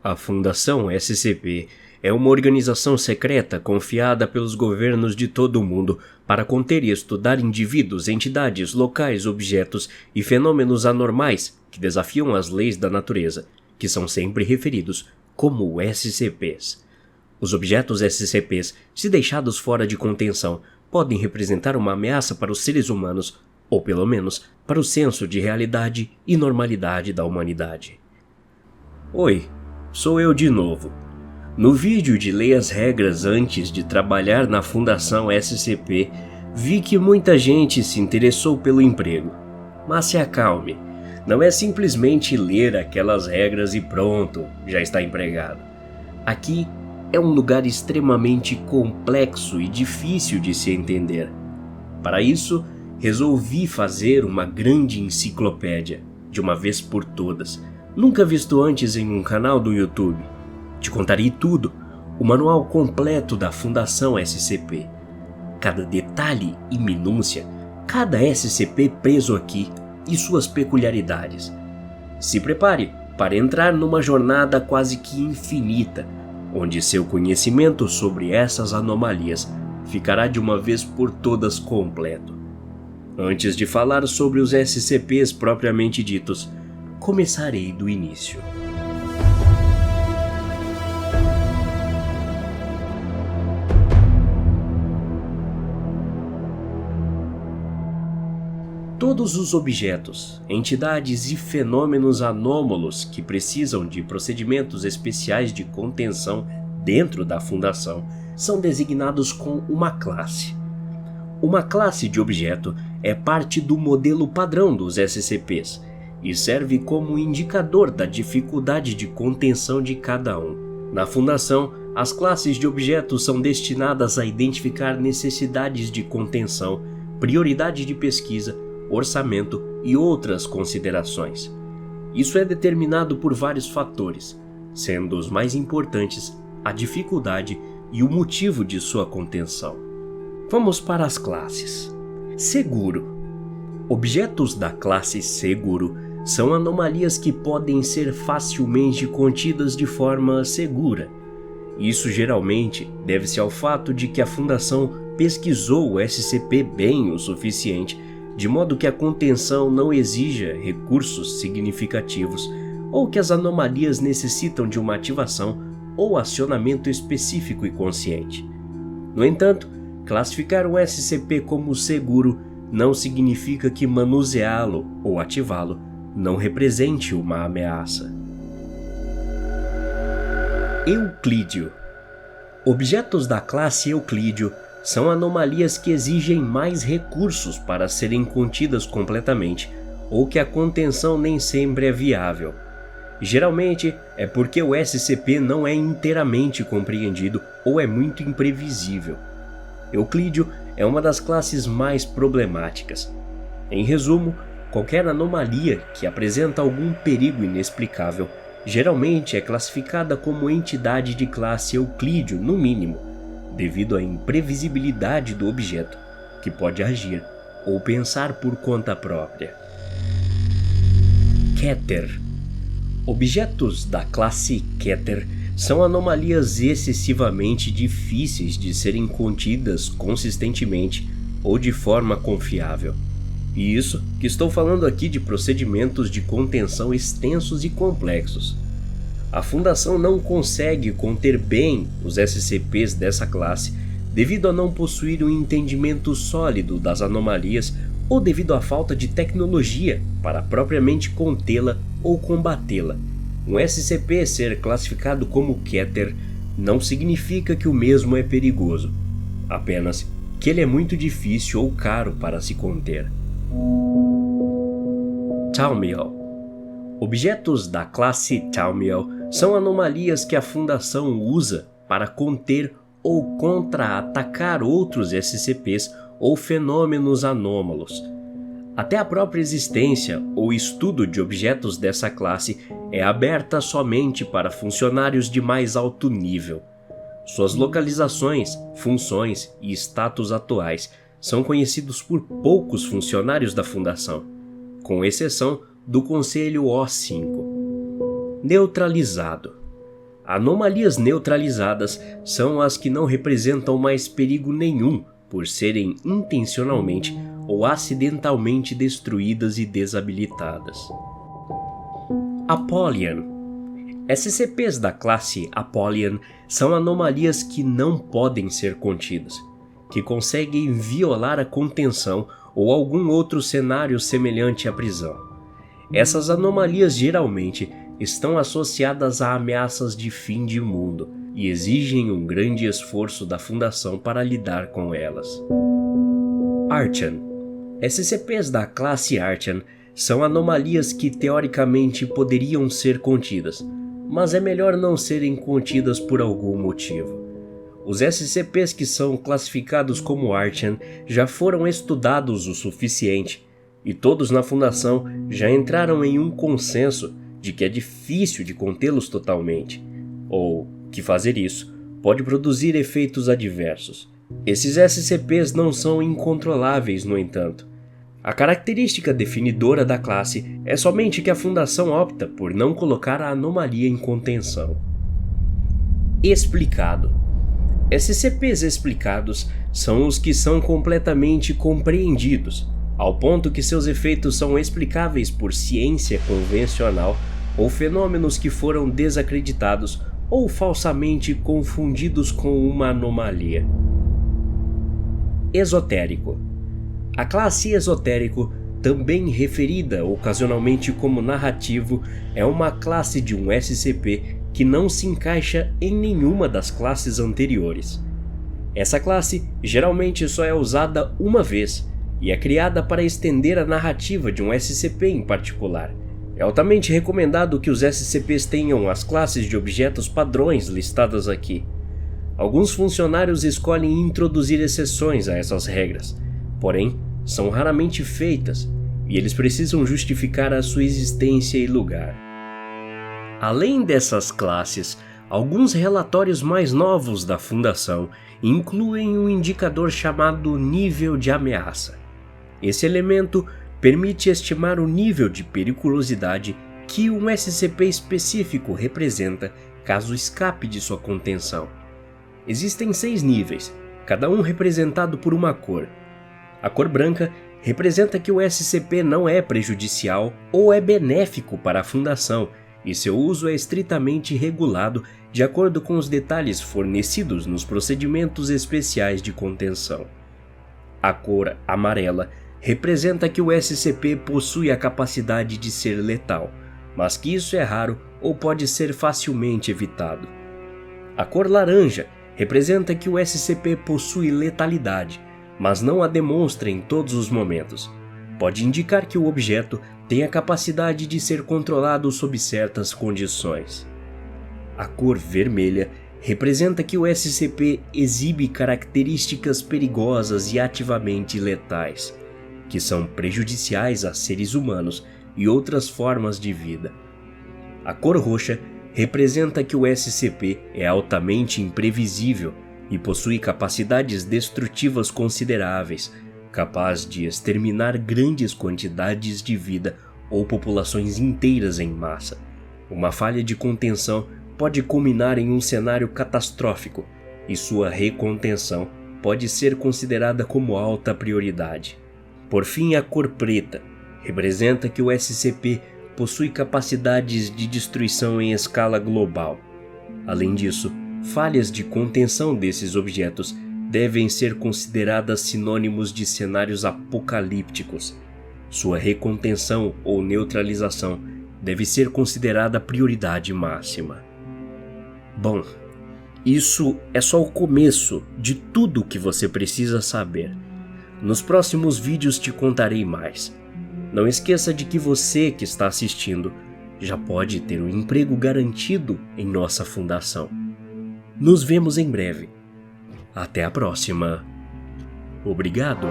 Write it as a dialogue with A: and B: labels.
A: A Fundação SCP é uma organização secreta confiada pelos governos de todo o mundo para conter e estudar indivíduos, entidades, locais, objetos e fenômenos anormais que desafiam as leis da natureza, que são sempre referidos como SCPs. Os objetos SCPs, se deixados fora de contenção, podem representar uma ameaça para os seres humanos, ou pelo menos para o senso de realidade e normalidade da humanidade. Oi, sou eu de novo. No vídeo de Leia as Regras antes de trabalhar na Fundação SCP, vi que muita gente se interessou pelo emprego. Mas se acalme, não é simplesmente ler aquelas regras e pronto, já está empregado. Aqui é um lugar extremamente complexo e difícil de se entender. Para isso, resolvi fazer uma grande enciclopédia, de uma vez por todas, nunca visto antes em um canal do YouTube. Te contarei tudo, o manual completo da Fundação SCP. Cada detalhe e minúcia, cada SCP preso aqui e suas peculiaridades. Se prepare para entrar numa jornada quase que infinita, onde seu conhecimento sobre essas anomalias ficará de uma vez por todas completo. Antes de falar sobre os SCPs propriamente ditos, começarei do início. Todos os objetos, entidades e fenômenos anômalos que precisam de procedimentos especiais de contenção dentro da Fundação são designados com uma classe. Uma classe de objeto é parte do modelo padrão dos SCPs e serve como indicador da dificuldade de contenção de cada um. Na Fundação, as classes de objetos são destinadas a identificar necessidades de contenção, prioridade de pesquisa, orçamento e outras considerações. Isso é determinado por vários fatores, sendo os mais importantes a dificuldade e o motivo de sua contenção. Vamos para as classes. Seguro. Objetos da classe Seguro são anomalias que podem ser facilmente contidas de forma segura. Isso geralmente deve-se ao fato de que a Fundação pesquisou o SCP bem o suficiente, de modo que a contenção não exija recursos significativos ou que as anomalias necessitam de uma ativação ou acionamento específico e consciente. No entanto, classificar um SCP como seguro não significa que manuseá-lo ou ativá-lo não represente uma ameaça. Euclídeo. Objetos da classe Euclídeo são anomalias que exigem mais recursos para serem contidas completamente, ou que a contenção nem sempre é viável. Geralmente é porque o SCP não é inteiramente compreendido ou é muito imprevisível. Euclídeo é uma das classes mais problemáticas. Em resumo, qualquer anomalia que apresenta algum perigo inexplicável geralmente é classificada como entidade de classe Euclídeo no mínimo, devido à imprevisibilidade do objeto, que pode agir ou pensar por conta própria. Keter. Objetos da classe Keter são anomalias excessivamente difíceis de serem contidas consistentemente ou de forma confiável. E isso que estou falando aqui de procedimentos de contenção extensos e complexos. A Fundação não consegue conter bem os SCPs dessa classe devido a não possuir um entendimento sólido das anomalias ou devido à falta de tecnologia para propriamente contê-la ou combatê-la. Um SCP ser classificado como Keter não significa que o mesmo é perigoso, apenas que ele é muito difícil ou caro para se conter. Thaumiel. Objetos da classe Thaumiel são anomalias que a Fundação usa para conter ou contra-atacar outros SCPs ou fenômenos anômalos. Até a própria existência ou estudo de objetos dessa classe é aberta somente para funcionários de mais alto nível. Suas localizações, funções e status atuais são conhecidos por poucos funcionários da Fundação, com exceção do Conselho O5. Neutralizado. Anomalias neutralizadas são as que não representam mais perigo nenhum por serem intencionalmente ou acidentalmente destruídas e desabilitadas. Apollyon. SCPs da classe Apollyon são anomalias que não podem ser contidas, que conseguem violar a contenção ou algum outro cenário semelhante à prisão. Essas anomalias geralmente estão associadas a ameaças de fim de mundo e exigem um grande esforço da Fundação para lidar com elas. Archon. SCPs da classe Archon são anomalias que teoricamente poderiam ser contidas, mas é melhor não serem contidas por algum motivo. Os SCPs que são classificados como Archon já foram estudados o suficiente, e todos na Fundação já entraram em um consenso de que é difícil de contê-los totalmente, ou que fazer isso pode produzir efeitos adversos. Esses SCPs não são incontroláveis, no entanto. A característica definidora da classe é somente que a Fundação opta por não colocar a anomalia em contenção. Explicado. SCPs explicados são os que são completamente compreendidos, ao ponto que seus efeitos são explicáveis por ciência convencional ou fenômenos que foram desacreditados ou falsamente confundidos com uma anomalia. Esotérico. A classe esotérico, também referida ocasionalmente como narrativo, é uma classe de um SCP que não se encaixa em nenhuma das classes anteriores. Essa classe geralmente só é usada uma vez e é criada para estender a narrativa de um SCP em particular. É altamente recomendado que os SCPs tenham as classes de objetos padrões listadas aqui. Alguns funcionários escolhem introduzir exceções a essas regras, porém, são raramente feitas, e eles precisam justificar a sua existência e lugar. Além dessas classes, alguns relatórios mais novos da Fundação incluem um indicador chamado nível de ameaça. Esse elemento permite estimar o nível de periculosidade que um SCP específico representa caso escape de sua contenção. Existem 6 níveis, cada um representado por uma cor. A cor branca representa que o SCP não é prejudicial ou é benéfico para a Fundação, e seu uso é estritamente regulado de acordo com os detalhes fornecidos nos procedimentos especiais de contenção. A cor amarela representa que o SCP possui a capacidade de ser letal, mas que isso é raro ou pode ser facilmente evitado. A cor laranja representa que o SCP possui letalidade, mas não a demonstra em todos os momentos. Pode indicar que o objeto tem a capacidade de ser controlado sob certas condições. A cor vermelha representa que o SCP exibe características perigosas e ativamente letais, que são prejudiciais a seres humanos e outras formas de vida. A cor roxa representa que o SCP é altamente imprevisível e possui capacidades destrutivas consideráveis, capaz de exterminar grandes quantidades de vida ou populações inteiras em massa. Uma falha de contenção pode culminar em um cenário catastrófico, e sua recontenção pode ser considerada como alta prioridade. Por fim, a cor preta representa que o SCP possui capacidades de destruição em escala global. Além disso, falhas de contenção desses objetos devem ser consideradas sinônimos de cenários apocalípticos. Sua recontenção ou neutralização deve ser considerada prioridade máxima. Bom, isso é só o começo de tudo o que você precisa saber. Nos próximos vídeos te contarei mais. Não esqueça de que você que está assistindo já pode ter um emprego garantido em nossa fundação. Nos vemos em breve. Até a próxima. Obrigado.